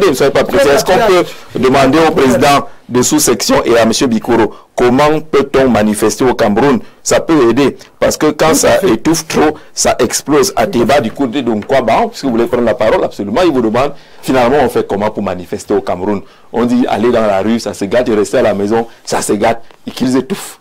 attendez, ne soyez pas pressés. Est-ce qu'on peut demander au président de sous-section et à M. Bikoro, comment peut-on manifester au Cameroun? Ça peut aider, parce que quand ça étouffe trop, ça explose. À Teba, du côté de Nkwaba, si vous voulez prendre la parole, absolument, il vous demande, finalement, on fait comment pour manifester au Cameroun? On dit, aller dans la rue, ça se gâte, et rester à la maison, ça se gâte, et qu'ils étouffent.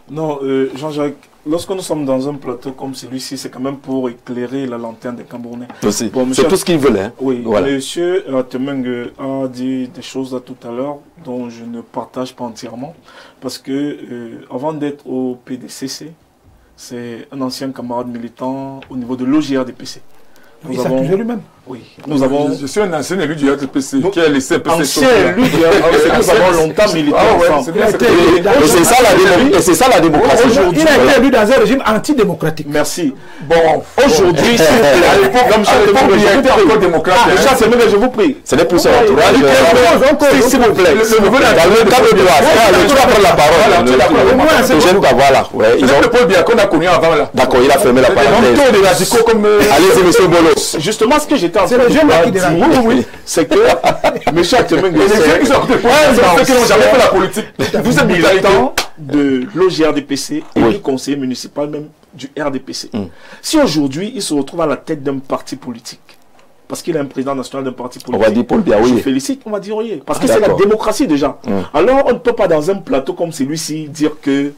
Non, Jean-Jacques, lorsque nous sommes dans un plateau comme celui-ci, c'est quand même pour éclairer la lanterne des Camerounais. Bon, c'est tout ce qu'ils veulent. Hein. Oui, voilà. Monsieur Temeng a dit des choses là tout à l'heure dont je ne partage pas entièrement. Parce que avant d'être au PDCC, c'est un ancien camarade militant au niveau de l'OGRDPC. Il s'accusait lui-même. Oui, nous avons... Je suis un ancien élu du RDPC qui a laissé ancien élu du RDPC, nous avons longtemps milité ensemble. Et c'est ça la démocratie. Il a été élu dans un régime antidémocratique. Merci. Bon, aujourd'hui, s'il il était encore démocrate. je vous prie. Ce n'est plus son entourage. S'il vous plaît. Dans le cadre de la... Tu vas prendre la parole. Je ne voilà. C'est le Paul Biya qu'on a connu avant là. D'accord, il a fermé la parenthèse. Allez-y, monsieur Bolo. Justement, ce que j'étais en train de dire, c'est que M. Temeng, ceux qui n'ont jamais fait la politique, vous êtes militant de l'OGRDPC et du conseiller municipal même du RDPC. Si aujourd'hui, il se retrouve à la tête d'un parti politique, parce qu'il est un président national d'un parti politique, on va dire Paul Biya, oui. Je félicite, on va dire oui. Parce que c'est la démocratie déjà. Alors, on ne peut pas dans un plateau comme celui-ci dire qu'il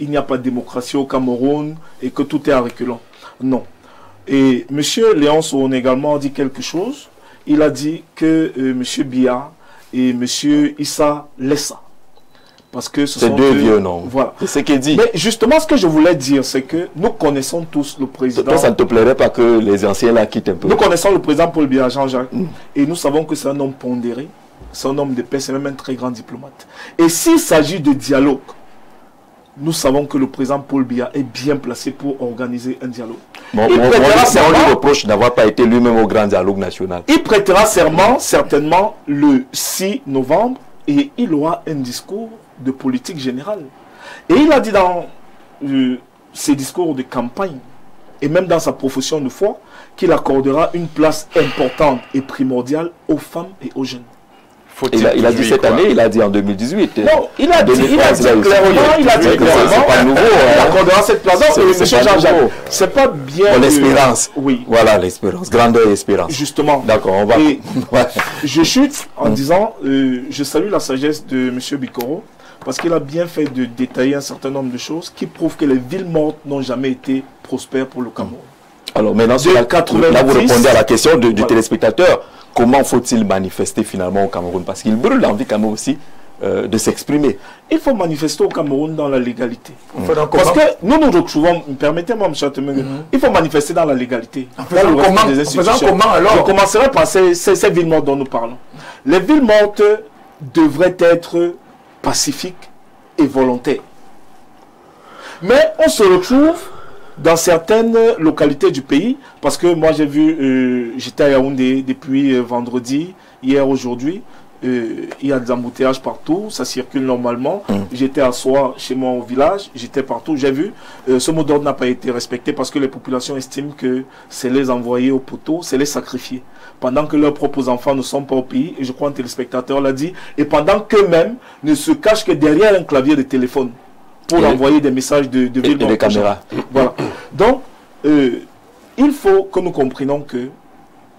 n'y a pas de démocratie au Cameroun et que tout est à reculant. Non. Et M. Léonce on également dit quelque chose. Il a dit que M. Biya et M. Issa Lessa. Parce que ce sont deux vieux noms. Voilà. C'est ce qu'il dit. Mais justement, ce que je voulais dire, c'est que nous connaissons tous le président. Toi, ça ne te plairait pas que les anciens la quittent un peu? Nous connaissons le président Paul Biya, Jean-Jacques. Et nous savons que c'est un homme pondéré. C'est un homme de paix, c'est même un très grand diplomate. Et s'il s'agit de dialogue, nous savons que le président Paul Biya est bien placé pour organiser un dialogue. On lui reproche d'avoir pas été lui-même au grand dialogue national. Il prêtera serment certainement le 6 novembre et il aura un discours de politique générale. Et il a dit dans ses discours de campagne et même dans sa profession de foi qu'il accordera une place importante et primordiale aux femmes et aux jeunes. Il a dit cette année, il a dit en 2018. Non, il a dit clairement, il accordera cette place. C'est pas bien. L'espérance. Oui. Voilà l'espérance, grandeur et espérance. Justement. D'accord, on va. Je chute en disant, je salue la sagesse de M. Bikoro, parce qu'il a bien fait de détailler un certain nombre de choses qui prouvent que les villes mortes n'ont jamais été prospères pour le Cameroun. Alors maintenant, là vous répondez à la question du téléspectateur. Comment faut-il manifester finalement au Cameroun? Parce qu'il brûle l'envie quand même aussi de s'exprimer. Il faut manifester au Cameroun dans la légalité. Parce que nous nous retrouvons, permettez-moi M. Temeng, il faut manifester dans la légalité. Comment alors? Je commencerai par ces villes mortes dont nous parlons. Les villes mortes devraient être pacifiques et volontaires. Mais on se retrouve dans certaines localités du pays, parce que moi j'ai vu, j'étais à Yaoundé depuis vendredi, hier, aujourd'hui, il y a des embouteillages partout, ça circule normalement. J'étais à Soa, chez moi au village, j'étais partout, j'ai vu, ce mot d'ordre n'a pas été respecté parce que les populations estiment que c'est les envoyer au poteau, c'est les sacrifier. Pendant que leurs propres enfants ne sont pas au pays, et je crois un téléspectateur l'a dit, et pendant qu'eux-mêmes ne se cachent que derrière un clavier de téléphone pour envoyer des messages de ville et des caméras. Voilà. Donc, il faut que nous comprenions que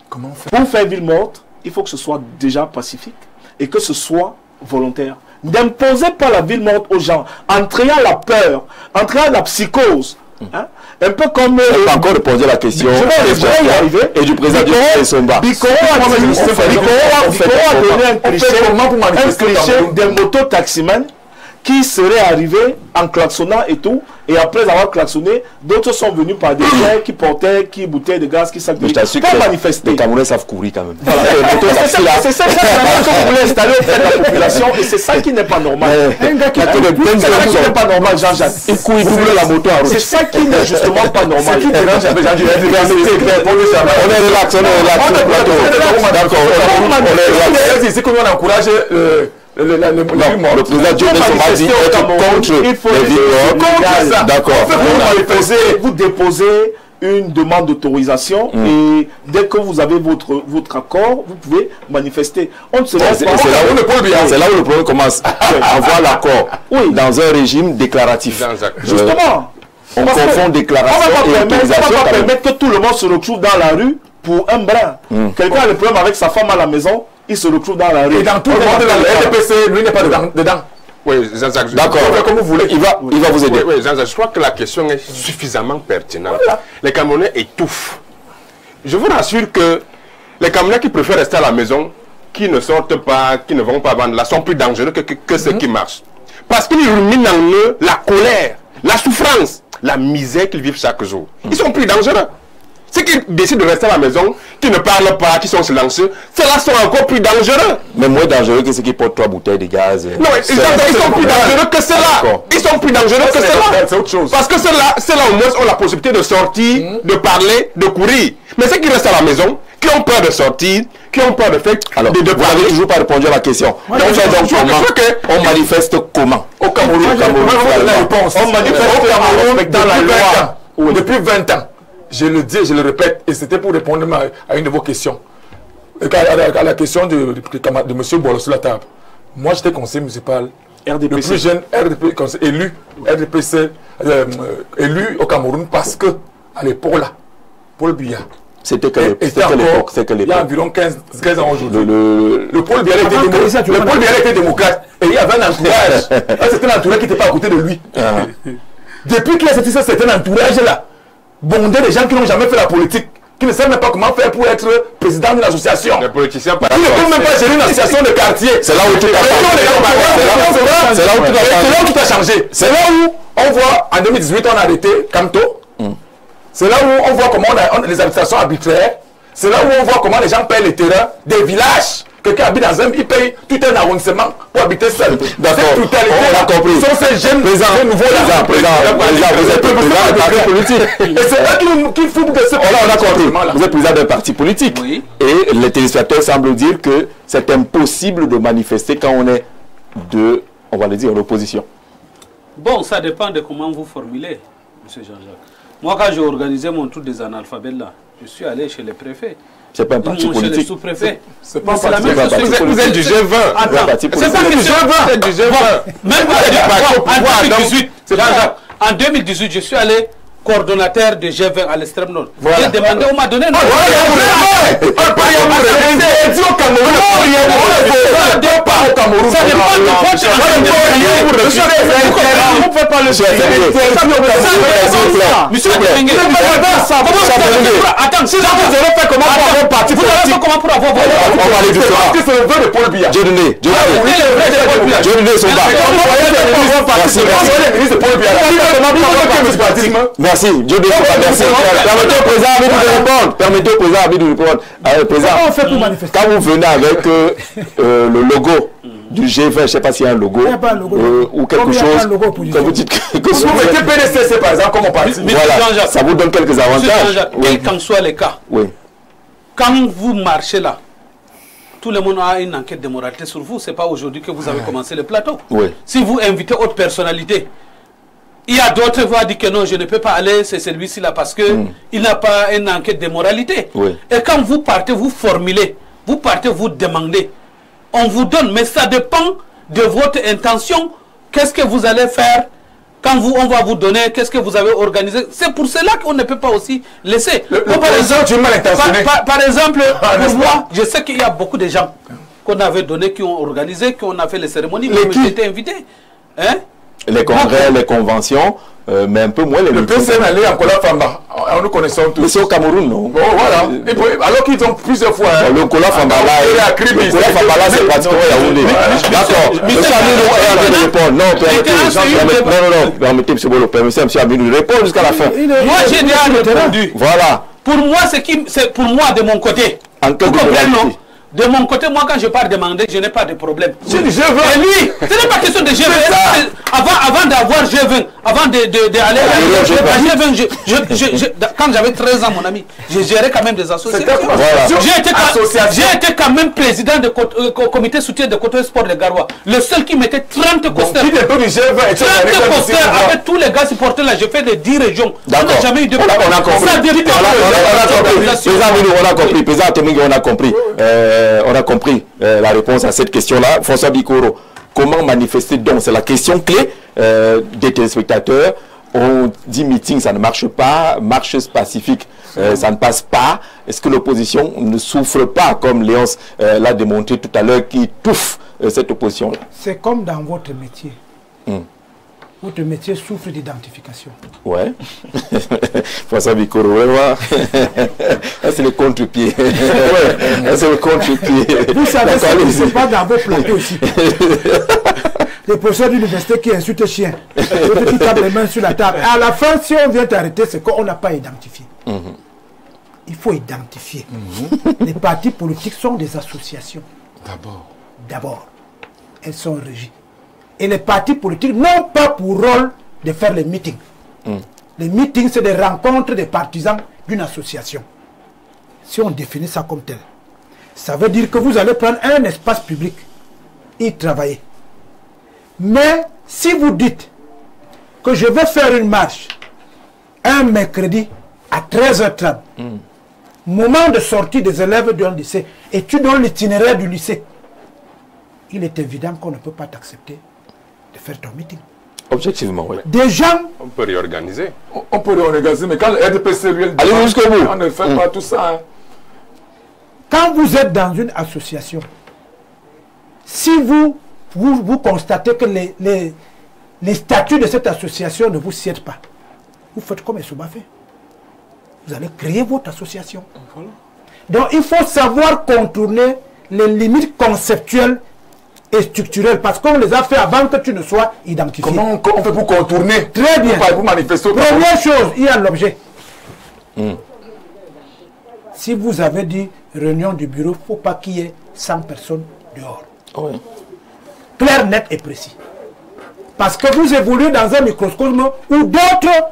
pour faire ville morte, il faut que ce soit déjà pacifique et que ce soit volontaire. N'imposez pas la ville morte aux gens en créant la peur, en créant la psychose. Hein? Un peu comme... Je n'ai pas encore répondu à la question. Je vais y arriver. Et du président de Somba. Bikoro a donné un cliché des mototaximens qui seraient arrivés en klaxonnant et tout, et après avoir klaxonné, d'autres sont venus par des gens qui portaient, qui bouteilles de gaz, qui sacs de pour manifester. Les Camerounais savent courir quand même. Voilà. C'est ça que vous voulez installer auprès de la population, et c'est ça qui n'est pas normal. C'est ça qui n'est pas normal, Jean-Jacques. Il court, il double la moto à route. C'est ça qui n'est justement pas normal. On est relax, on est relax. D'accord, on est relax. C'est comment on encourage... le président Dieu dit être contre les villes. D'accord. Vous déposez une demande d'autorisation et dès que vous avez votre accord, vous pouvez manifester. On ne se laisse pas. C'est là où le problème commence. Avoir l'accord dans un régime déclaratif. Justement. On confond déclaration et autorisation. On ne va pas permettre que tout le monde se retrouve dans la rue pour un brin. Quelqu'un a le problème avec sa femme à la maison, il se retrouve dans la rue. Et dans tout le monde de la RDPC, lui n'est pas dedans. Oui, Jean-Jacques. D'accord. Comme vous voulez. Il va vous aider. Oui, Jean-Jacques, je crois que la question est suffisamment pertinente. Voilà. Les Camerounais étouffent. Je vous rassure que les Camerounais qui préfèrent rester à la maison, qui ne sortent pas, qui ne vont pas vendre là, sont plus dangereux que ceux qui marchent. Parce qu'ils ruminent en eux la colère, la souffrance, la misère qu'ils vivent chaque jour. Ils sont plus dangereux. Ceux qui décident de rester à la maison, qui ne parlent pas, qui sont silencieux, ceux-là sont encore plus dangereux. Mais moins dangereux que ceux qui portent 3 bouteilles de gaz. Non, ils sont plus dangereux que ceux-là. Ils sont plus dangereux que ceux-là. C'est autre chose. Parce que ceux-là au moins ont la possibilité de sortir, de parler, de courir. Mais ceux qui restent à la maison, qui ont peur de sortir, qui ont peur de faire... Alors, vous n'avez toujours pas répondu à la question. On manifeste comment au Cameroun? On manifeste au Cameroun dans la loi. Depuis 20 ans. Je le dis et je le répète, et c'était pour répondre à une de vos questions. À la question de M. Boileau sur la table. Moi, j'étais conseiller municipal, RDPC. Le plus jeune élu RDPC, élu au Cameroun, parce que, à l'époque là, Paul Biya. C'était quelle époque? Il y a environ 15 ans aujourd'hui. Le Paul Biya était démocrate, et il y avait un entourage. C'était un entourage qui n'était pas à côté de lui. Depuis qu'il a sorti ça, c'était un entourage là. Bonder des gens qui n'ont jamais fait la politique, qui ne savent même pas comment faire pour être président d'une association. Les politiciens, qui ne peuvent même pas gérer une association de quartier. C'est là où tout a changé. C'est là où tout a changé. C'est là où on voit, en 2018, on a arrêté Camto. C'est là où on voit comment on a les habitations arbitraires. C'est là où on voit comment les gens payent les terrains des villages. Quelqu'un habite dans un, il paye tout un arrondissement pour habiter seul. D'accord, on a compris. Ce sont ces jeunes nouveaux-là. Vous êtes président d'un parti politique. Et c'est là qu'il faut que ce... On a compris. Vous êtes président d'un parti politique. Oui. Et les téléspectateurs semblent dire que c'est impossible de manifester quand on est on va le dire, l'opposition. Bon, ça dépend de comment vous formulez, M. Jean-Jacques. Moi, quand j'ai organisé mon tour des analphabètes là, je suis allé chez les préfets. C'est pas un parti politique. Les sous-préfets. C'est pas la même chose. Vous êtes du G20. C'est pas du G20. Même en 2018, je suis allé coordonnateur de G20 à l'extrême nord. J'ai demandé, on m'a donné... Non, merci. Permettez au président de répondre. Quand vous venez avec le logo du G20, je ne sais pas s'il y a un logo ou quelque chose, que vous dites que vous mettez PDCC par exemple comme on parti. Voilà, ça vous donne quelques avantages. Quel qu'en soit les cas, quand vous marchez là, tout le monde a une enquête de moralité sur vous. Ce n'est pas aujourd'hui que vous avez commencé le plateau. Si vous invitez autre personnalité, il y a d'autres qui vont dire que non, je ne peux pas aller, c'est celui-ci là parce qu'il n'a pas une enquête de moralité. Et quand vous partez, vous formulez, vous partez, vous demandez, on vous donne, mais ça dépend de votre intention. Qu'est-ce que vous allez faire quand on va vous donner, qu'est-ce que vous avez organisé? C'est pour cela qu'on ne peut pas aussi laisser. Par exemple, pour moi, je sais qu'il y a beaucoup de gens qu'on avait donné, qui ont organisé, qui ont fait les cérémonies, mais qui étaient invités. Hein? Les congrès, les conventions, mais un peu moins les... Le PCN allait en Kola Famba, nous connaissons tous. Mais c'est au Cameroun, non? Bon, voilà. Alors qu'ils ont plusieurs fois... Le Kola Famba là, c'est pratiquement Yaoundé. D'accord. Monsieur Aminou de répondre. Non, permettez, M. Bolo, permettez, M. Aminou de répondre jusqu'à la fin. Moi, j'ai déjà répondu. Voilà. Pour moi, c'est pour moi, de mon côté. En quelque sorte. De mon côté, moi, quand je pars demander, je n'ai pas de problème. C'est du G20. Et lui, ce n'est pas question de G20. Avant d'avoir G20, avant d'aller quand j'avais 13 ans, mon ami, j'ai géré quand même des associations. J'ai été quand même président du comité soutien de côté sport de Garoua. Le seul qui mettait 30 costeurs. 30 costeurs avec tous les gars supporters là. J'ai fait des 10 régions. On n'a jamais eu de problème. On a compris. On a compris la réponse à cette question-là. François Bikoro, comment manifester donc? C'est la question clé des téléspectateurs. On dit meeting, ça ne marche pas, marche pacifique, ça ne passe pas. Est-ce que l'opposition ne souffre pas, comme Léonce l'a démontré tout à l'heure, qui étouffe cette opposition-là? C'est comme dans votre métier. Votre métier souffre d'identification. Ouais. François Bikoro, ouais. C'est le contre-pied. C'est le contre-pied. Vous savez, ce n'est pas dans vos plateaux aussi. Les professeurs d'université qui insultent les chiens. Qui tapent les mains sur la table. À la fin, si on vient t'arrêter, c'est qu'on n'a pas identifié. Il faut identifier. Les partis politiques sont des associations. D'abord. Elles sont régies. Et les partis politiques n'ont pas pour rôle de faire les meetings. Les meetings, c'est des rencontres des partisans d'une association. Si on définit ça comme tel, ça veut dire que vous allez prendre un espace public et y travailler. Mais si vous dites que je vais faire une marche un mercredi à 13h30, moment de sortie des élèves d'un lycée, et tu donnes l'itinéraire du lycée, il est évident qu'on ne peut pas t'accepter de faire ton meeting. Objectivement, oui. Des gens... On peut réorganiser. On peut réorganiser, mais quand le RDPC lui... Allez jusqu'au bout. On ne fait pas tout ça. Hein. Quand vous êtes dans une association, si vous constatez que les statuts de cette association ne vous sièdent pas, vous faites comme Essouba fait. Vous allez créer votre association. Voilà. Donc il faut savoir contourner les limites conceptuelles et structurelles, parce qu'on les a fait avant que tu ne sois identifié. Comment on fait pour contourner? Très bien. Pour manifester. Première chose, il y a l'objet. Si vous avez dit réunion du bureau, il ne faut pas qu'il y ait 100 personnes dehors. Oui. Clair, net et précis. Parce que vous évoluez dans un microcosme où d'autres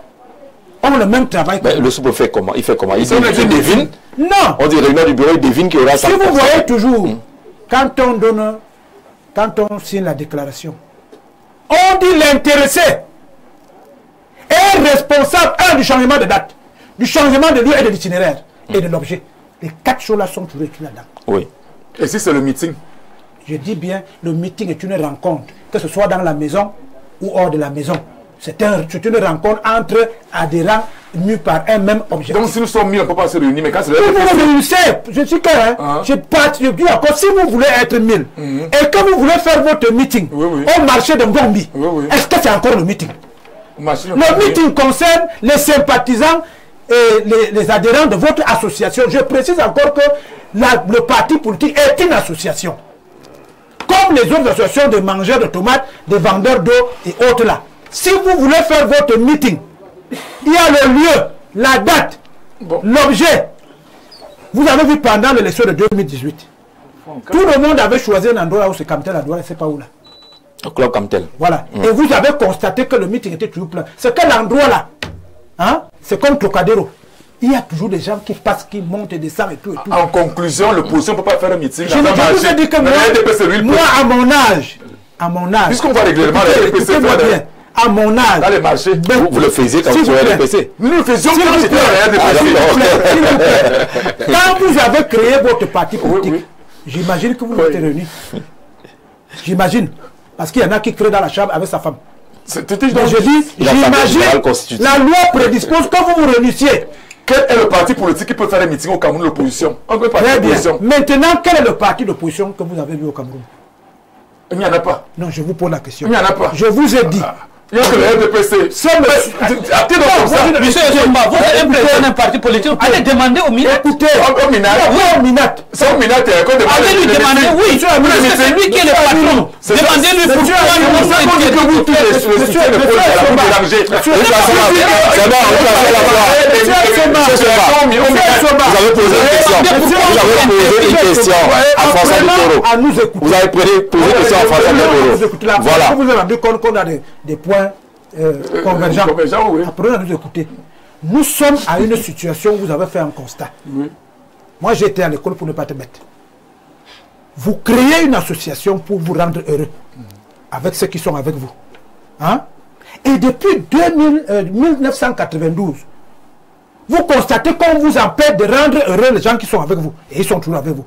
ont le même travail. Mais le sous-préfet fait comment? Il fait comment? Il devine? Non. On dit réunion du bureau, il devine qu'il y aura 100 personnes. Si vous voyez toujours, quand on signe la déclaration, on dit l'intéressé est responsable du changement de date, du changement de lieu et de l'itinéraire et de l'objet. Les 4 choses-là sont toujours écrites là-dedans. Oui. Et si c'est le meeting? Je dis bien, le meeting est une rencontre, que ce soit dans la maison ou hors de la maison. C'est une rencontre entre adhérents mus par un même objectif. Donc si nous sommes mis, on ne peut pas se réunir, mais quand c'est le... Si vous réunissez, je suis clair, je dis encore, si vous voulez être 1000 et que vous voulez faire votre meeting au marché de Ngombi, est-ce que c'est encore le meeting? Le meeting concerne les sympathisants et les adhérents de votre association. Je précise encore que le parti politique est une association. Comme les autres associations de mangeurs de tomates, de vendeurs d'eau et autres là. Si vous voulez faire votre meeting, il y a le lieu, la date, l'objet. Vous avez vu pendant l'élection de 2018, tout le monde avait choisi un endroit où c'est Kamtel, je ne sais pas où là. Au club Kamtel. Voilà. Et vous avez constaté que le meeting était toujours plein. C'est quel endroit là? Hein? C'est comme Trocadéro. Il y a toujours des gens qui passent, qui montent et descendent et tout. En conclusion, l'opposition ne peut pas faire un meeting. Je vous ai dit que moi, à mon âge, puisqu'on va règlement, à mon âge, dans les marchés, vous le faisiez quand vous étiez RDPC. Nous le faisions quand j'étais RDPC. Quand vous avez créé votre parti politique, j'imagine que vous vous êtes réunis. J'imagine. Parce qu'il y en a qui créent dans la chambre avec sa femme. Donc je dis, j'imagine, la loi prédispose que vous vous réunissiez. Quel est le parti politique qui peut faire un meeting au Cameroun, l'opposition? Très bien. Maintenant, quel est le parti d'opposition que vous avez vu au Cameroun? Il n'y en a pas. Non, je vous pose la question. Il n'y en a pas. Je vous ai dit. Il y a que le RDPC. Monsieur Essouba, vous êtes un président d'un parti politique. Allez demander au Minat. Écoutez, au Minat. C'est au Minat qu'on demande. Allez lui demander, oui. C'est lui qui est le patron. Demandez-lui pourquoi vous avez posé une question à François Bikoro. Vous avez posé une question à François Bikoro. Voilà. Vous vous avez rendu compte qu'on a des points convergents. Oui. Apprenez à nous écouter. Nous sommes à une situation où vous avez fait un constat. Oui. Moi, j'étais à l'école pour ne pas te mettre. Vous créez une association pour vous rendre heureux avec ceux qui sont avec vous. Hein? Et depuis 1992, vous constatez qu'on vous empêche de rendre heureux les gens qui sont avec vous. Et ils sont toujours avec vous.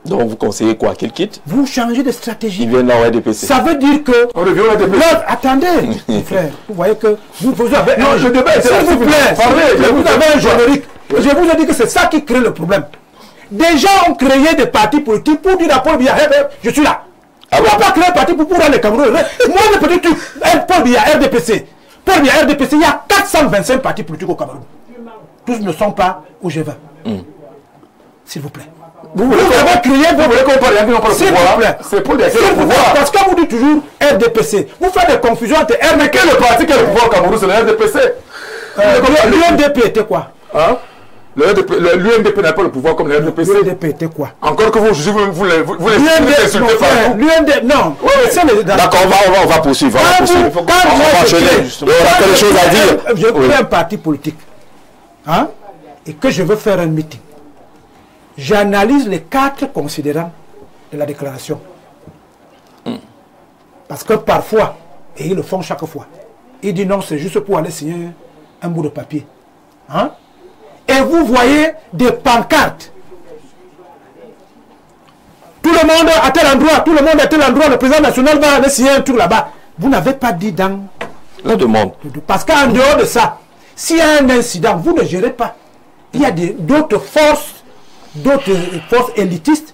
Donc vous conseillez quoi? Qu'ils quittent? Vous changez de stratégie. Ils viennent là au RDPC. Ça veut dire que... On revient au RDPC. Attendez, mon frère. Vous voyez que vous avez... Non, je devais... S'il vous plaît, vous avez un générique. Je vous ai dit que c'est ça qui crée le problème. Des gens ont créé des partis politiques pour dire à Paul Biya, je suis là. On ne va pas créer un parti pour rendre les Camerounais. Moi, le petit truc, Paul Biya, RDPC. Paul Biya, RDPC, il y a 425 partis politiques au Cameroun. Tous ne sont pas au G20. S'il vous plaît. Vous avez créé... Vous voulez qu'on parle de s'il vous plaît. C'est pour des pouvoir. Parce que vous dites toujours RDPC. Vous faites des confusions entre RDPC. Mais quel est le parti qui a le pouvoir au Cameroun? C'est le RDPC. L'UNDP était quoi? Hein? L'UNDP n'a pas le pouvoir comme le RDPC. L'UNDP était quoi? Encore que vous les insultez partout. L'UNDP, non. D'accord, on va poursuivre. On va enchaîner. On a quelque chose à dire. Je crée un parti politique. Hein? Et que je veux faire un meeting. J'analyse les 4 considérants de la déclaration. Parce que parfois, et ils le font chaque fois, ils disent non, c'est juste pour aller signer un bout de papier. Hein? Et vous voyez des pancartes. Tout le monde à tel endroit, tout le monde à tel endroit, le président national va aller signer un truc là-bas. Vous n'avez pas dit dans la demande. Parce qu'en dehors de ça, s'il y a un incident, vous ne gérez pas. Il y a d'autres forces élitistes,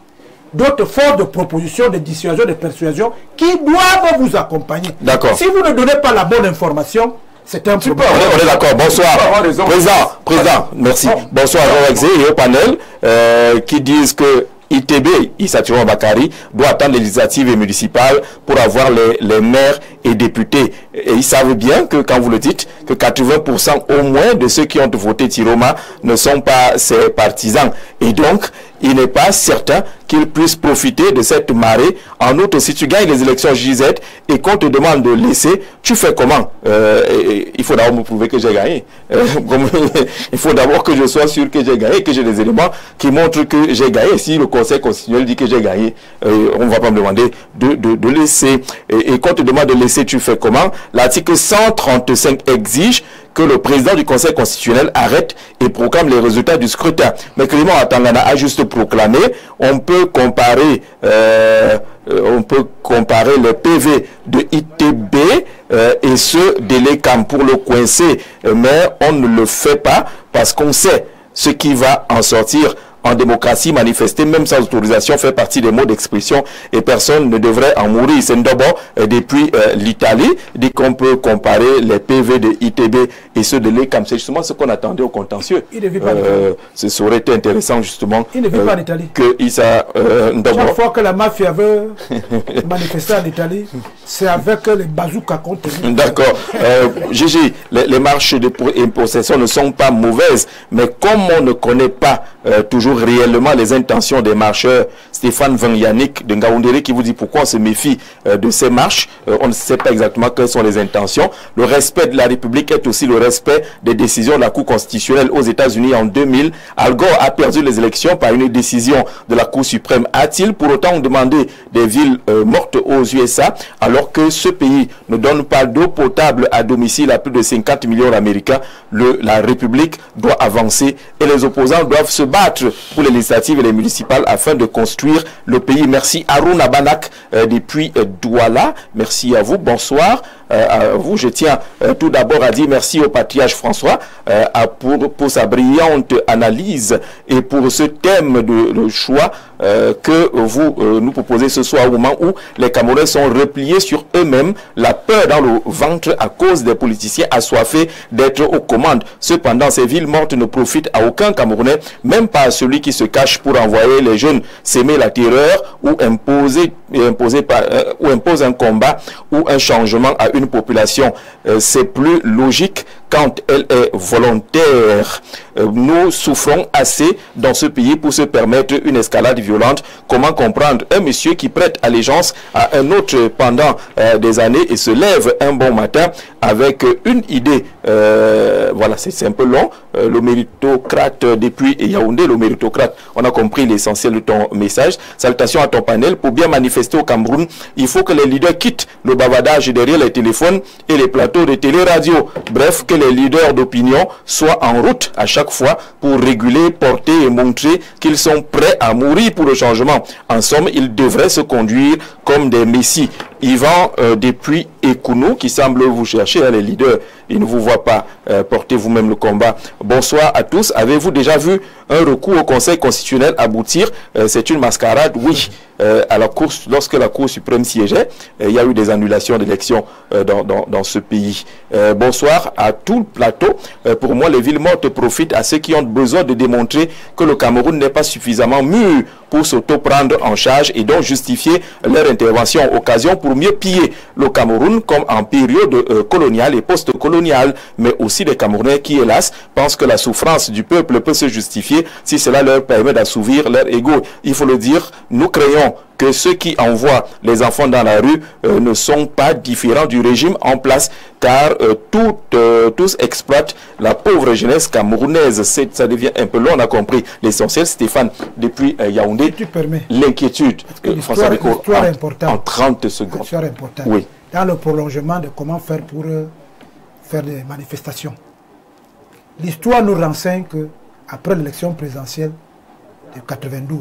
d'autres forces de proposition, de dissuasion, de persuasion qui doivent vous accompagner. D'accord. Si vous ne donnez pas la bonne information, c'est un problème. On est d'accord. Bonsoir. Président, merci. Bonsoir à Roexé et au panel qui disent que ITB, Issa Thiron Bakari, doit attendre les législatives et municipales pour avoir les maires et députés. Et ils savent bien que, quand vous le dites, que 80% au moins de ceux qui ont voté Tiroma ne sont pas ses partisans. Et donc, il n'est pas certain qu'ils puissent profiter de cette marée. En outre, si tu gagnes les élections JZ et qu'on te demande de laisser, tu fais comment? Il faut d'abord me prouver que j'ai gagné. Il faut d'abord que je sois sûr que j'ai gagné, que j'ai des éléments qui montrent que j'ai gagné. Si le Conseil constitutionnel dit que j'ai gagné, on ne va pas me demander de laisser. Et quand on te demande de laisser, tu fais comment? L'article 135 exige que le président du Conseil constitutionnel arrête et proclame les résultats du scrutin. Mais Clément Atangana a juste proclamé, on peut comparer le PV de ITB et ceux de l'ECAM pour le coincer, mais on ne le fait pas parce qu'on sait ce qui va en sortir. En démocratie, manifester, même sans autorisation, fait partie des mots d'expression et personne ne devrait en mourir. C'est d'abord depuis l'Italie, dit qu'on peut comparer les PV de ITB et ceux de l'ECAM. C'est justement ce qu'on attendait au contentieux. Il ne vit pas ce aurait été intéressant justement. Il ne vit pas en Italie. Que Issa chaque fois que la mafia veut manifester en Italie, c'est avec les bazookas qu'on termine. D'accord. Gigi, les marches de possession ne sont pas mauvaises, mais comme on ne connaît pas toujours réellement les intentions des marcheurs, Stéphane Van Yannick de Ngaoundéré qui vous dit pourquoi on se méfie de ces marches, on ne sait pas exactement quelles sont les intentions. Le respect de la République est aussi le respect des décisions de la Cour constitutionnelle aux États-Unis en 2000. Al Gore a perdu les élections par une décision de la Cour suprême. A-t-il pour autant demandé des villes mortes aux USA alors que ce pays ne donne pas d'eau potable à domicile à plus de 50 millions d'Américains? La République doit avancer et les opposants doivent se battre pour les législatives et les municipales afin de construire le pays. Merci Haroun Abanak depuis Douala. Merci à vous. Bonsoir à vous. Je tiens tout d'abord à dire merci au patriarche François pour sa brillante analyse et pour ce thème de choix que vous nous proposez ce soir au moment où les Camerounais sont repliés sur eux-mêmes, la peur dans le ventre à cause des politiciens assoiffés d'être aux commandes. Cependant, ces villes mortes ne profitent à aucun Camerounais, même pas à celui qui se cache pour envoyer les jeunes s'aimer la terreur ou impose un combat ou un changement à une population. C'est plus logique quand elle est volontaire. Nous souffrons assez dans ce pays pour se permettre une escalade violente. Comment comprendre un monsieur qui prête allégeance à un autre pendant des années et se lève un bon matin avec une idée? Voilà, c'est un peu long. Le méritocrate depuis Yaoundé, le méritocrate, on a compris l'essentiel de ton message. Salutations à ton panel. Pour bien manifester au Cameroun, il faut que les leaders quittent le bavardage derrière les téléphones et les plateaux de télé-radio. Bref, que les leaders d'opinion soient en route à chaque fois pour réguler, porter et montrer qu'ils sont prêts à mourir pour le changement. En somme, ils devraient se conduire comme des messies. Yvan depuis Ekounou, qui semble vous chercher, les leaders, ils ne vous voient pas, portez vous-même le combat. Bonsoir à tous. Avez-vous déjà vu un recours au Conseil constitutionnel aboutir? C'est une mascarade, oui. À la course, lorsque la Cour suprême siégeait, il y a eu des annulations d'élections dans ce pays. Bonsoir à tout le plateau. Pour moi, les villes mortes profitent à ceux qui ont besoin de démontrer que le Cameroun n'est pas suffisamment mûr pour s'auto-prendre en charge et donc justifier leur intervention. Occasion pour mieux piller le Cameroun comme en période coloniale et post-coloniale, mais aussi des Camerounais qui, hélas, pensent que la souffrance du peuple peut se justifier si cela leur permet d'assouvir leur ego. Il faut le dire, nous craignons que ceux qui envoient les enfants dans la rue ne sont pas différents du régime en place, car tous exploitent la pauvre jeunesse camerounaise. Ça devient un peu long, on a compris l'essentiel. Stéphane, depuis Yaoundé, l'inquiétude. L'histoire est importante. En 30 secondes. L'histoire est importante. Oui. Dans le prolongement de comment faire pour faire des manifestations. L'histoire nous renseigne qu'après l'élection présidentielle de 92,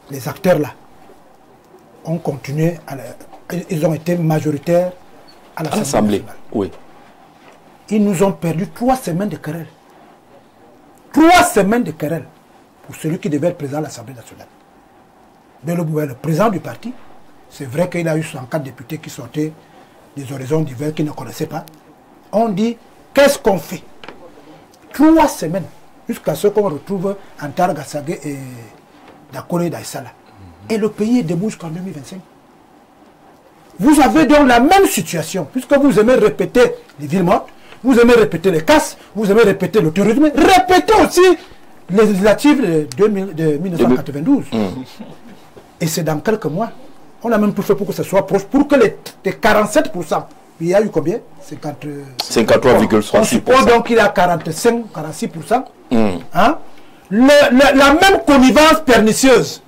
les acteurs là ont continué, ils ont été majoritaires à l'Assemblée. Oui. Ils nous ont perdu 3 semaines de querelle. 3 semaines de querelle pour celui qui devait être président de l'Assemblée nationale. Le président du parti, c'est vrai qu'il a eu 64 députés qui sortaient des horizons divers qu'ils ne connaissaient pas. On dit, qu'est-ce qu'on fait? 3 semaines, jusqu'à ce qu'on retrouve Antar Gassagé et Dakole Daïsala. Et le pays est debout jusqu'en 2025. Vous avez donc la même situation, puisque vous aimez répéter les villes mortes, vous aimez répéter les casses, vous aimez répéter le terrorisme, répétez aussi les législatives de 1992. Et c'est dans quelques mois. On a même tout fait pour que ce soit proche, pour que les 47%, il y a eu combien? 53,36%. On suppose donc qu'il y a 45-46%. Hein? La même connivence pernicieuse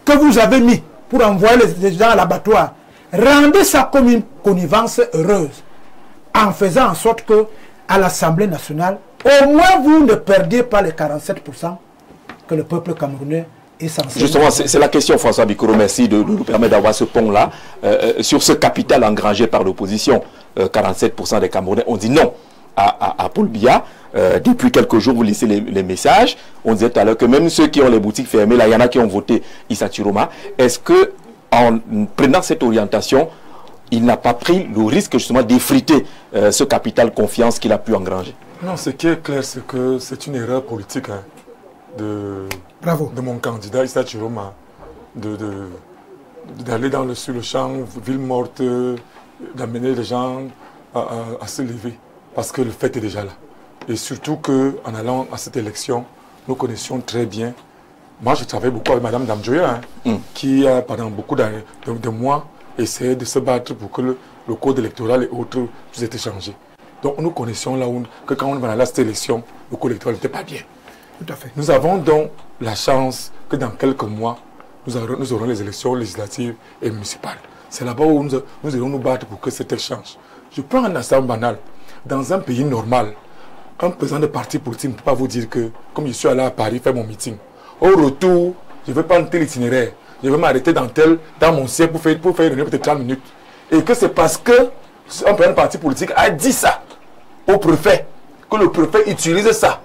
que vous avez mis pour envoyer les gens à l'abattoir, rendez ça comme une connivence heureuse, en faisant en sorte que à l'Assemblée nationale, au moins vous ne perdiez pas les 47% que le peuple camerounais est censé. Justement, c'est la question, François Bikoro, merci de nous permettre d'avoir ce pont-là. Sur ce capital engrangé par l'opposition, 47% des Camerounais ont dit non à Paul Biya. Depuis quelques jours, vous laissez les messages. On disait tout à l'heure que même ceux qui ont les boutiques fermées, là, il y en a qui ont voté Issa Chiroma. Est-ce que, en prenant cette orientation, il n'a pas pris le risque justement d'effriter ce capital confiance qu'il a pu engranger? Non, ce qui est clair, c'est que c'est une erreur politique de mon candidat Issa Chiroma d'aller sur le champ, ville morte, d'amener les gens à se lever, parce que le fait est déjà là. Et surtout qu'en allant à cette élection, nous connaissions très bien. Moi, je travaille beaucoup avec Mme Damjoya, qui a pendant beaucoup de mois essayé de se battre pour que le code électoral et autres puissent être changés. Donc nous connaissions là que quand on va aller à cette élection, le code électoral n'était pas bien. Tout à fait. Nous avons donc la chance que dans quelques mois, nous aurons les élections législatives et municipales. C'est là-bas où nous allons nous battre pour que ce texte change. Je prends un exemple banal. Dans un pays normal, un président de parti politique ne peut pas vous dire que, comme je suis allé à Paris faire mon meeting, au retour, je vais prendre tel itinéraire, je vais m'arrêter dans mon siège pour faire une réunion peut-être 30 minutes. Et que c'est parce que un président de parti politique a dit ça au préfet, que le préfet utilise ça.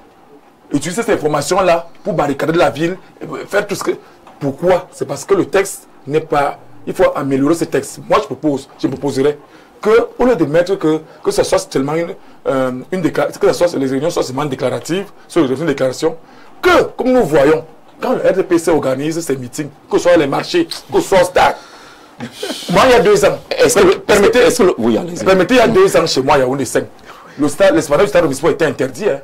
Utilise cette information-là pour barricader la ville, faire tout ce que... Pourquoi? C'est parce que le texte n'est pas... Il faut améliorer ce texte. Moi, je proposerais que, au lieu de mettre que ce soit seulement une déclaration, que les réunions soient seulement déclaratives, sur une déclaration, que, comme nous voyons, quand le RDPC organise ses meetings, que ce soit les marchés, que ce soit au stade, Moi, il y a 2 ans. Permettez, il y a 2 ans chez moi, il y a Yaoundé 5. L'esplanade du stade Obispo était interdit. Hein.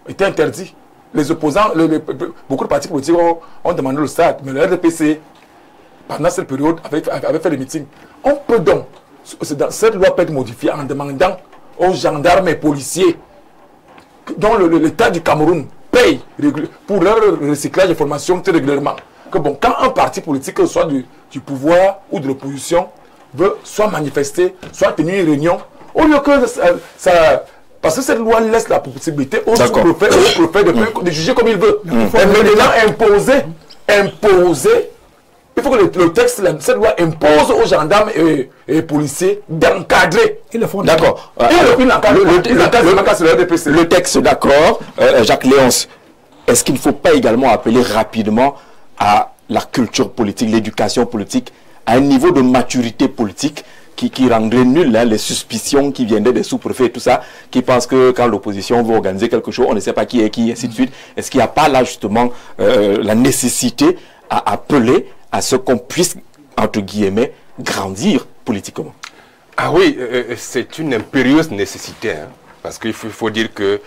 Était interdit. Les opposants, beaucoup de partis politiques ont demandé le stade, mais le RDPC, pendant cette période, avait fait des meetings. On peut donc, cette loi peut être modifiée en demandant aux gendarmes et policiers dont l'État du Cameroun paye pour leur recyclage de formation très régulièrement. Que bon, quand un parti politique, soit du pouvoir ou de l'opposition, veut soit manifester, soit tenir une réunion, au lieu que ça parce que cette loi laisse la possibilité au sous-préfet de juger comme il veut. Et maintenant, imposer, il faut que le texte, cette loi impose aux gendarmes et policiers d'encadrer. Ils le font. D'accord. Le texte, d'accord. Jacques Léonce, est-ce qu'il ne faut pas également appeler rapidement à la culture politique, l'éducation politique, à un niveau de maturité politique qui rendrait nul les suspicions qui viendraient des sous-préfets et tout ça, qui pensent que quand l'opposition veut organiser quelque chose, on ne sait pas qui est qui, et ainsi de suite. Est-ce qu'il n'y a pas là justement la nécessité à appeler à ce qu'on puisse, entre guillemets, grandir politiquement? Ah oui, c'est une impérieuse nécessité, hein, parce qu'il faut dire que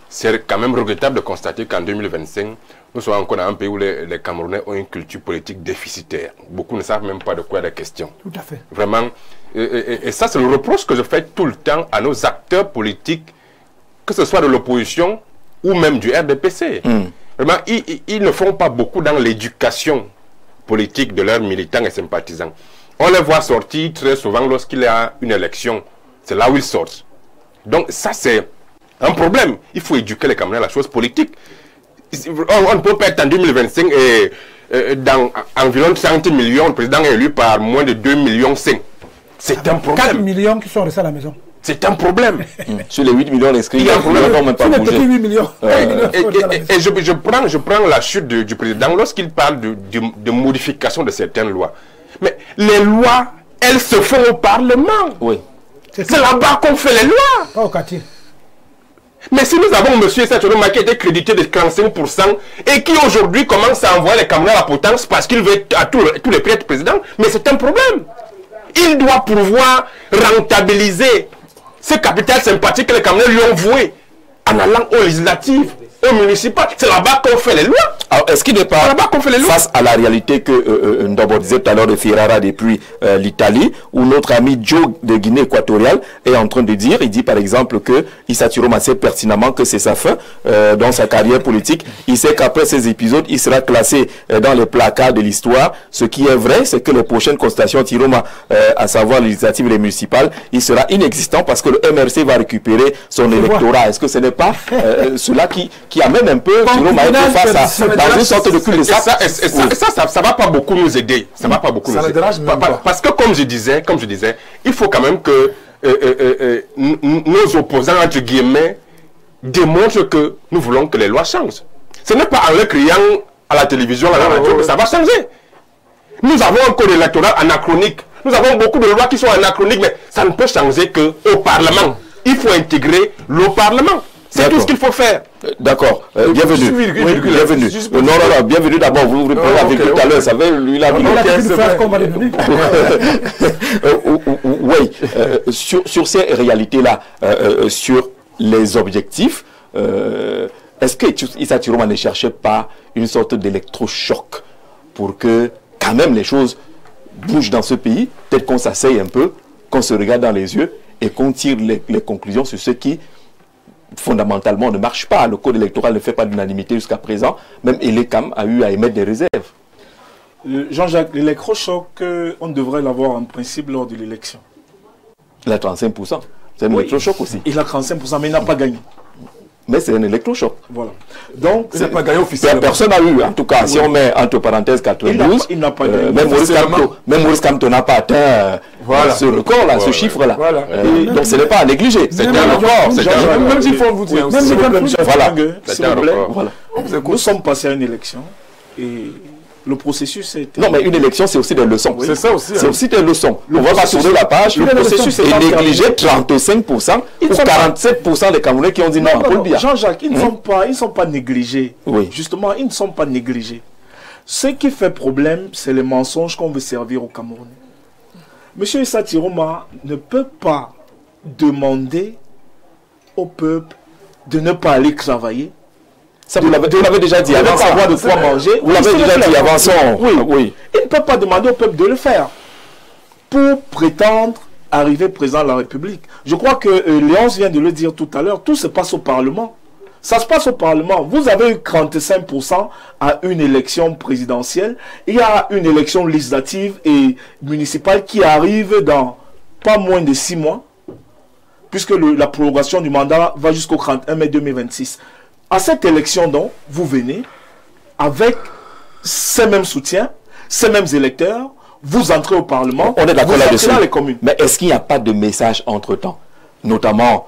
c'est quand même regrettable de constater qu'en 2025, nous sommes encore dans un pays où les Camerounais ont une culture politique déficitaire. Beaucoup ne savent même pas de quoi il est question. Tout à fait. Vraiment. Et ça, c'est le reproche que je fais tout le temps à nos acteurs politiques, que ce soit de l'opposition ou même du RDPC. Vraiment, ils ne font pas beaucoup dans l'éducation politique de leurs militants et sympathisants. On les voit sortir très souvent lorsqu'il y a une élection. C'est là où ils sortent. Donc ça, c'est un problème. Il faut éduquer les Camerounais à la chose politique. On ne peut pas être en 2025 et dans environ 30 millions, le président est élu par moins de 2,5 millions. C'est un problème. 4 millions qui sont restés à la maison. C'est un problème. Sur les 8 millions inscrits, il y a un problème. Sur les petits 8 millions. Et je prends la chute du président lorsqu'il parle de modification de certaines lois. Mais les lois, elles se font au Parlement. Oui. C'est là-bas qu'on fait les lois. Pas au quartier. Mais si nous avons M. Saturoma qui a été crédité de 45% et qui aujourd'hui commence à envoyer les Camerounais à la potence parce qu'il veut à tous les prix être président, mais c'est un problème. Il doit pouvoir rentabiliser ce capital sympathique que les Camerounais lui ont voué en allant aux législatives, aux municipales. C'est là-bas qu'on fait les lois. Alors, est-ce qu'il n'est pas face à la réalité que Ndobo disait tout à l'heure de Ferrara depuis l'Italie, où notre ami Joe de Guinée équatoriale est en train de dire, il dit par exemple que Issa Tiroma sait pertinemment que c'est sa fin dans sa carrière politique. Il sait qu'après ces épisodes, il sera classé dans les placards de l'histoire. Ce qui est vrai, c'est que les prochaines consultations Tiroma, à savoir les législatives et les municipales, il sera inexistant parce que le MRC va récupérer son électorat. Est-ce que ce n'est pas cela qui amène un peu Tiroma à être face à dans une sorte de cul-de-sac. Ça va pas beaucoup nous aider. Ça va pas beaucoup nous aider. Parce que comme je disais, il faut quand même que nos opposants, entre guillemets, démontrent que nous voulons que les lois changent. Ce n'est pas en le criant à la télévision, à la radio, que ça va changer. Nous avons un code électoral anachronique. Nous avons beaucoup de lois qui sont anachroniques, mais ça ne peut changer qu'au Parlement. Il faut intégrer le Parlement. C'est tout ce qu'il faut faire. D'accord. Bienvenue. Bienvenue. Non, bienvenue d'abord. Vous répondez avec tout à l'heure. Ça veut lui la oui. Sur ces réalités-là, sur les objectifs, est-ce que Issa Tiroma ne cherchait pas une sorte d'électrochoc pour que quand même les choses bougent dans ce pays? Peut-être qu'on s'asseye un peu, qu'on se regarde dans les yeux et qu'on tire les conclusions sur ce qui fondamentalement ne marche pas. Le code électoral ne fait pas d'unanimité jusqu'à présent. Même Elecam a eu à émettre des réserves. Jean-Jacques, l'électrochoc, on devrait l'avoir en principe lors de l'élection. Il a 35%. C'est un électrochoc aussi. Il a 35%, mais il n'a pas gagné. Mais c'est un électrochoc. Voilà. Donc, c'est pas gagné officiellement. Personne n'a eu, en tout cas, si on met entre parenthèses 92, il n'a pas gagné. Même Maurice Kamto n'a pas atteint ce record-là, ce chiffre-là. Donc ce n'est pas à négliger. C'est un record. Même s'il faut vous dire, c'est un record. Nous sommes passés à une élection et le processus est... Non, mais une élection, c'est aussi des leçons. C'est ça aussi. C'est aussi des leçons. On va pas tourner la page. Le processus est négliger 35% ou 47% des Camerounais qui ont dit non à Paul Biya. Jean-Jacques, ils ne sont pas négligés. Justement, ils ne sont pas négligés. Ce qui fait problème, c'est les mensonges qu'on veut servir aux Camerounais. M. Issa Tiroma ne peut pas demander au peuple de ne pas aller travailler. Ça, vous l'avez déjà dit avant. De ne pas avoir de quoi manger. Vous l'avez déjà dit avant ça. Oui. Il ne peut pas demander au peuple de le faire pour prétendre arriver président de la République. Je crois que Léonce vient de le dire tout à l'heure, tout se passe au Parlement. Ça se passe au Parlement. Vous avez eu 35% à une élection présidentielle. Il y a une élection législative et municipale qui arrive dans pas moins de 6 mois, puisque la prolongation du mandat va jusqu'au 31 mai 2026. À cette élection, donc, vous venez avec ces mêmes soutiens, ces mêmes électeurs, vous entrez au Parlement, on est d'accord là-dessus. Dans les communes. Mais est-ce qu'il n'y a pas de message entre-temps? Notamment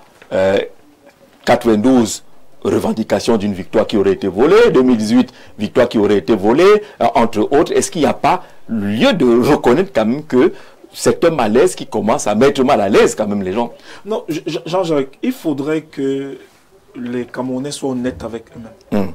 92 revendications d'une victoire qui aurait été volée, 2018 victoire qui aurait été volée, entre autres. Est-ce qu'il n'y a pas lieu de reconnaître quand même que c'est un malaise qui commence à mettre mal à l'aise quand même les gens? Non, Jean-Jacques, il faudrait que les Camerounais soient honnêtes avec eux-mêmes.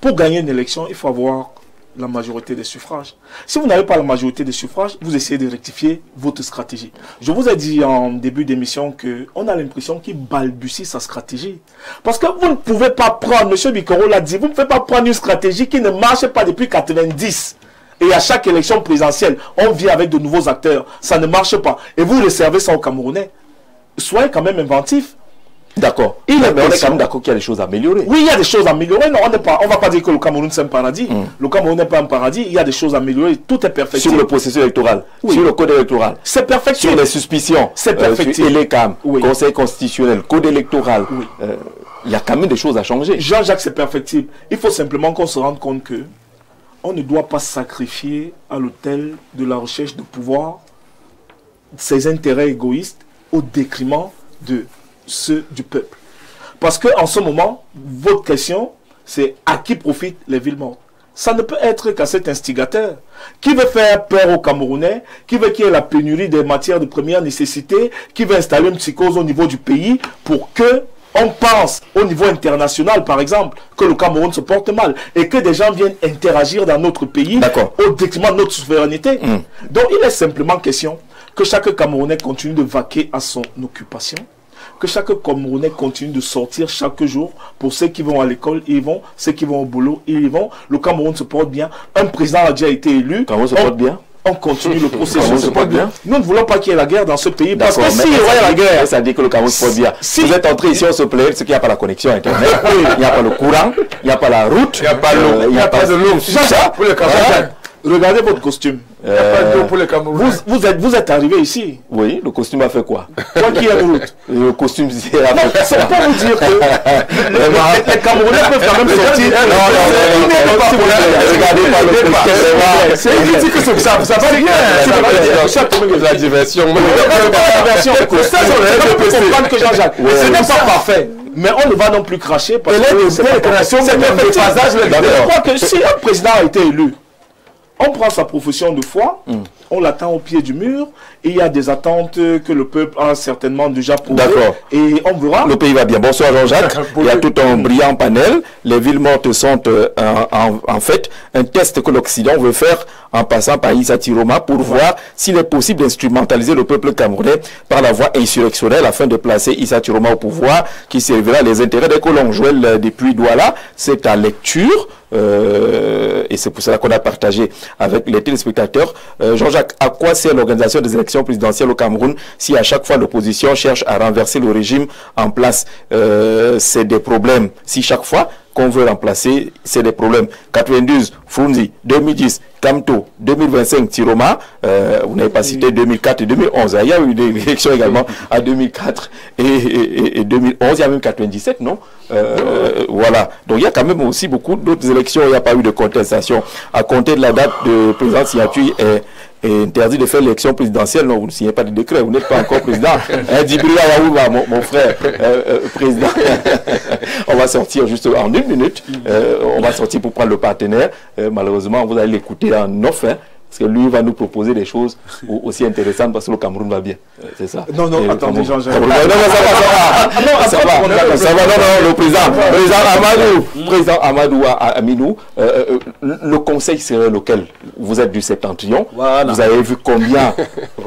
Pour gagner une élection, il faut avoir la majorité des suffrages. Si vous n'avez pas la majorité des suffrages, vous essayez de rectifier votre stratégie. Je vous ai dit en début d'émission qu'on a l'impression qu'il balbutie sa stratégie. Parce que vous ne pouvez pas prendre, M. Bikoro l'a dit, vous ne pouvez pas prendre une stratégie qui ne marche pas depuis 90. Et à chaque élection présidentielle, on vient avec de nouveaux acteurs. Ça ne marche pas. Et vous réservez ça aux Camerounais. Soyez quand même inventifs. D'accord. Mais on est quand même d'accord qu'il y a des choses à améliorer. Oui, il y a des choses à améliorer. Non, on ne va pas dire que le Cameroun c'est un paradis. Le Cameroun n'est pas un paradis. Il y a des choses à améliorer. Tout est perfectible. Sur le processus électoral, sur le code électoral. C'est perfectible. Sur les suspicions. C'est perfectible. Et les CAM, Conseil constitutionnel, code électoral. Il y a quand même des choses à changer. Jean-Jacques, c'est perfectible. Il faut simplement qu'on se rende compte que on ne doit pas sacrifier à l'autel de la recherche de pouvoir ses intérêts égoïstes au détriment de ceux du peuple. Parce qu'en ce moment, votre question, c'est à qui profitent les villes mortes. Ça ne peut être qu'à cet instigateur qui veut faire peur aux Camerounais, qui veut qu'il y ait la pénurie des matières de première nécessité, qui veut installer une psychose au niveau du pays pour que on pense au niveau international, par exemple, que le Cameroun se porte mal et que des gens viennent interagir dans notre pays au détriment de notre souveraineté. Donc il est simplement question que chaque Camerounais continue de vaquer à son occupation, que chaque Camerounais continue de sortir chaque jour. Pour ceux qui vont à l'école, ils vont. Ceux qui vont au boulot, ils y vont. Le Cameroun se porte bien. Un président a déjà été élu. Le Cameroun se porte bien. On continue le processus. Se porte bien. Nous ne voulons pas qu'il y ait la guerre dans ce pays. Parce que s'il y a la guerre... Ça dit que le Cameroun se porte bien. Si vous êtes entré ici, on se plaît, c'est qu'il n'y a pas la connexion Internet. Il n'y a pas le courant. Il n'y a pas la route. Il n'y a pas l'eau. Il n'y a pas de l'eau. Ça, pour le Cameroun. Regardez votre costume. Il n'y a pas d'eau pour les Camerounais. Vous êtes arrivé ici. Oui, le costume a fait quoi? Toi qui es route. Le costume, c'est la route. Non, c'est pas vous dire que les Camerounais peuvent quand même sortir. Regardez pas le costume. C'est une critique que ça va rien. C'est la diversion. Ce n'est pas parfait. Mais on ne va non plus cracher parce que c'est la création de passage. Je crois que si un président a été élu, on prend sa profession de foi, on l'attend au pied du mur, et il y a des attentes que le peuple a certainement déjà posées. Et on verra. Le pays va bien. Bonsoir Jean-Jacques. Il y a tout un brillant panel. Les villes mortes sont en fait un test que l'Occident veut faire en passant par Issa Tiroma pour voir s'il est possible d'instrumentaliser le peuple camerounais par la voie insurrectionnelle afin de placer Issa Tiroma au pouvoir qui servira les intérêts des colons. Joël depuis Douala, c'est ta lecture. Et c'est pour cela qu'on a partagé avec les téléspectateurs. Jean-Jacques, à quoi sert l'organisation des élections présidentielles au Cameroun si à chaque fois l'opposition cherche à renverser le régime en place? C'est des problèmes. Si chaque fois qu'on veut remplacer, c'est des problèmes. 92, Frunzi, 2010, Kamto, 2025, Tiroma, vous n'avez pas cité 2004 et 2011. Il y a eu des élections également en 2004 et 2011, il y a même 97, non? Voilà. Donc il y a quand même aussi beaucoup d'autres élections, il n'y a pas eu de contestation. À compter de la date de président signature est interdit de faire l'élection présidentielle. Non, vous ne signez pas de décret, vous n'êtes pas encore président. Djibril Awaouba, mon frère, président. On va sortir juste en 1 minute. On va sortir pour prendre le partenaire. Malheureusement, vous allez l'écouter en off. Parce que lui va nous proposer des choses aussi intéressantes parce que le Cameroun va bien. C'est ça. Non, non, attendez, Jean-Jacques. Non, ça va. Non, le président Amadou Aminou, le conseil serait lequel? Vous êtes du Septentrion. Voilà. Vous avez vu combien,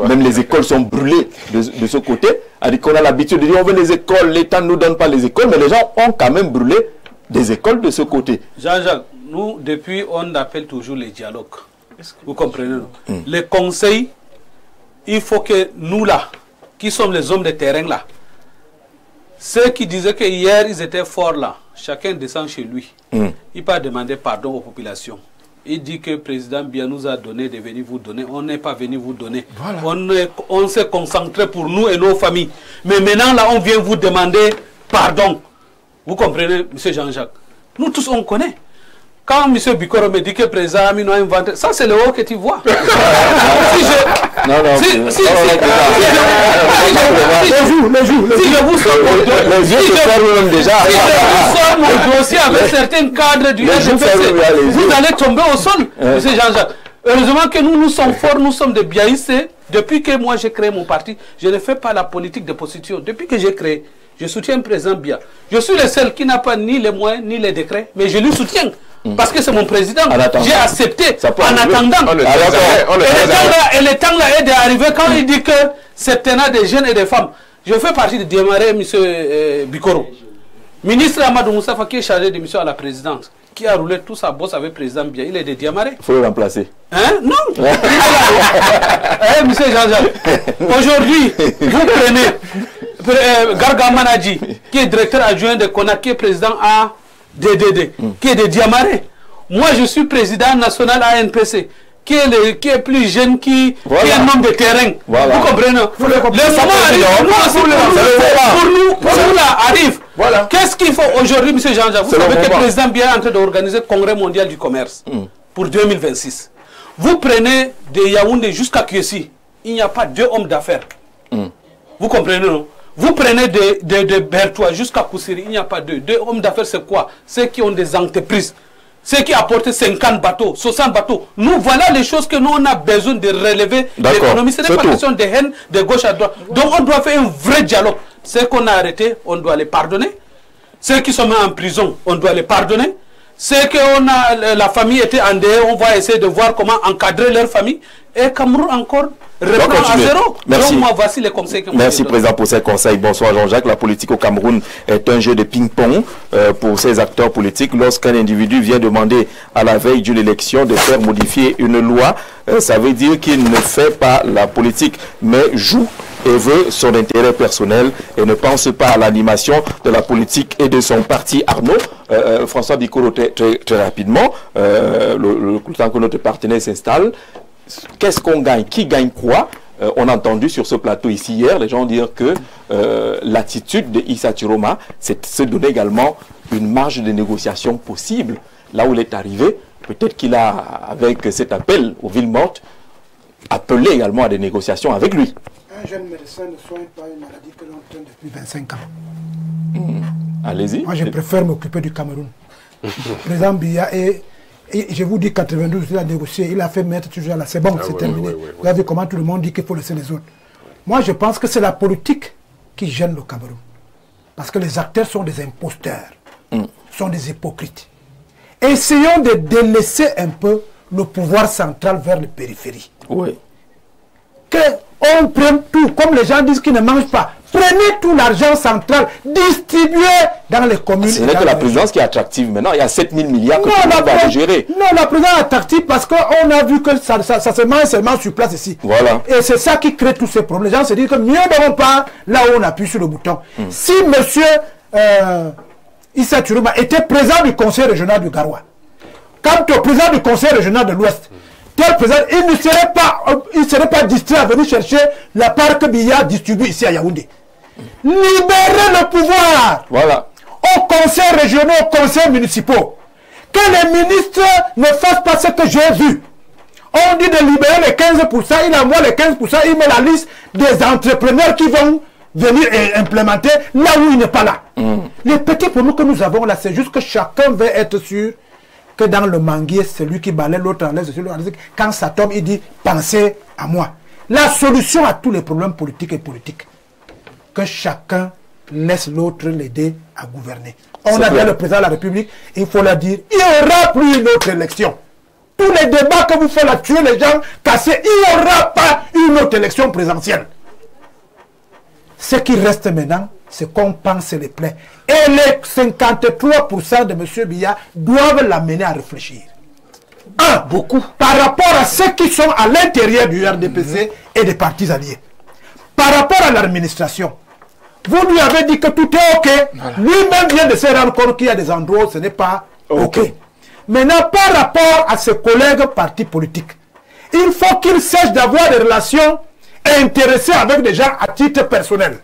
même les écoles sont brûlées de ce côté. On a l'habitude de dire on veut les écoles, l'État ne nous donne pas les écoles, mais les gens ont quand même brûlé des écoles de ce côté. Jean-Jacques, nous, depuis, on appelle toujours les dialogues. Vous comprenez? Les conseils, il faut que nous là, qui sommes les hommes de terrain là, ceux qui disaient que hier ils étaient forts là, chacun descend chez lui. Il peut demander pardon aux populations. Il dit que le président Biya nous a donné de venir vous donner. On n'est pas venu vous donner. Voilà. On s'est concentré pour nous et nos familles. Mais maintenant là, on vient vous demander pardon. Vous comprenez, M. Jean-Jacques? Nous tous on connaît. Quand M. Bikoro me dit que le président Aminou a inventé, ça c'est le haut que tu vois. Si je vous sors mon dossier avec certains cadres du RDPC, vous allez tomber au sol, M. Jean-Jacques. Heureusement que nous sommes forts, nous sommes des biaïstes. Depuis que moi j'ai créé mon parti, je ne fais pas la politique de position. Depuis que j'ai créé, je soutiens le président Biya. Je suis le seul qui n'a pas ni les moyens ni les décrets, mais je lui soutiens. Parce que c'est mon président. J'ai accepté en attendant. Et le temps là est d'arriver quand il dit que septennat des jeunes et des femmes. Je fais partie de démarrer M. Bikoro. Ministre Amadou Moussafa qui est chargé de mission à la présidence, qui a roulé tout sa bosse avec le président Biya. Il est de Diamaré. Il faut le remplacer. Hein? Non. M. Jean-Jacques, aujourd'hui, vous prenez Garga Manadji, qui est directeur adjoint de Konak, qui est président à DDD, qui est de Diamaré. Moi, je suis président national ANPC, qui est plus jeune, qui est un homme de terrain. Voilà. Vous comprenez? Le moment arrive, pour nous là, arrive. Voilà. Qu'est-ce qu'il faut aujourd'hui, M. Jean-Jacques? Vous savez que le président Biya est en train d'organiser le Congrès mondial du commerce pour 2026. Vous prenez de Yaoundé jusqu'à Kiesi, il n'y a pas deux hommes d'affaires. Vous comprenez, non? Vous prenez de Bertois jusqu'à Koussiri, il n'y a pas deux. Deux hommes d'affaires, c'est quoi? Ceux qui ont des entreprises. Ceux qui apportent 50 bateaux, 60 bateaux. Nous, voilà les choses que nous, on a besoin de relever l'économie. Ce n'est pas question de haine de gauche à droite. Donc, on doit faire un vrai dialogue. Ceux qu'on a arrêtés, on doit les pardonner. Ceux qui sont mis en prison, on doit les pardonner. Ceux que la famille était en dehors, on va essayer de voir comment encadrer leur famille. Et Cameroun encore reprend à zéro. Merci. Donc moi, voici les conseils que merci Président pour ces conseils. Bonsoir Jean-Jacques. La politique au Cameroun est un jeu de ping-pong pour ces acteurs politiques. Lorsqu'un individu vient demander à la veille d'une élection de faire modifier une loi, ça veut dire qu'il ne fait pas la politique, mais joue et veut son intérêt personnel et ne pense pas à l'animation de la politique et de son parti. Arnaud, François Bikoro, très rapidement, le temps que notre partenaire s'installe, qu'est-ce qu'on gagne? Qui gagne quoi? On a entendu sur ce plateau ici hier, les gens dire que l'attitude de Issa Chiroma, c'est se donner également une marge de négociation possible. Là où il est arrivé, peut-être qu'il a, avec cet appel aux villes mortes, appelé également à des négociations avec lui. Un jeune médecin ne soigne pas une maladie que l'on traîne depuis 25 ans. Allez-y. Moi, je préfère m'occuper du Cameroun. Le président Biya et je vous dis 92, il a négocié, il a fait mettre toujours là, c'est bon, c'est terminé. Vous avez vu comment tout le monde dit qu'il faut laisser les autres. Moi, je pense que c'est la politique qui gêne le Cameroun. Parce que les acteurs sont des imposteurs, sont des hypocrites. Essayons de délaisser un peu le pouvoir central vers les périphéries. Oui. Qu'on prenne tout, comme les gens disent qu'ils ne mangent pas. Prenez tout l'argent central, distribuez dans les communes. C'est vrai que la présidence qui est attractive maintenant, il y a 7 000 milliards que tout le monde va gérer. Non, la présidence est attractive parce qu'on a vu que ça se mange seulement sur place ici. Voilà. Et c'est ça qui crée tous ces problèmes. Les gens se disent que mieux n'avons pas là où on appuie sur le bouton. Si monsieur Issa Chiroma était président du conseil régional du Garoua, quant au président du conseil régional de l'Ouest, tel président, il ne serait pas distrait à venir chercher la part que Biya distribue ici à Yaoundé. Libérer le pouvoir aux conseils régionaux, aux conseils municipaux. Que les ministres ne fassent pas ce que j'ai vu. On dit de libérer les 15%, il envoie les 15%, il met la liste des entrepreneurs qui vont venir implémenter là où il n'est pas là. Les petits pour nous que nous avons là, c'est juste que chacun veut être sûr que dans le manguier, celui qui balaie l'autre en l'aise, quand ça tombe, il dit « pensez à moi ». La solution à tous les problèmes politiques est politique. Que chacun laisse l'autre l'aider à gouverner. On a dit le président de la République, il faut leur dire, il n'y aura plus une autre élection. Tous les débats que vous faites là, tuer les gens, casser, il n'y aura pas une autre élection présidentielle. Ce qui reste maintenant, c'est qu'on pense les plaies. Et les 53% de M. Biya doivent l'amener à réfléchir. Beaucoup. Par rapport à ceux qui sont à l'intérieur du RDPC et des partis alliés. Par rapport à l'administration. Vous lui avez dit que tout est OK. Voilà. Lui-même vient de se rendre compte qu'il y a des endroits où ce n'est pas OK. Maintenant, par rapport à ses collègues partis politiques, il faut qu'il cesse d'avoir des relations intéressées avec des gens à titre personnel.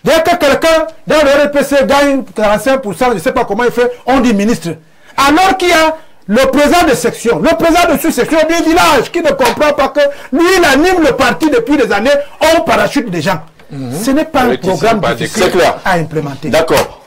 Dès que quelqu'un dans le RPC gagne 45%, je ne sais pas comment il fait, on dit ministre. Alors qu'il y a le président de section, le président de sous-section du village qui ne comprend pas que lui, il anime le parti depuis des années, on parachute des gens. Ce n'est pas un programme difficile à implémenter. D'accord.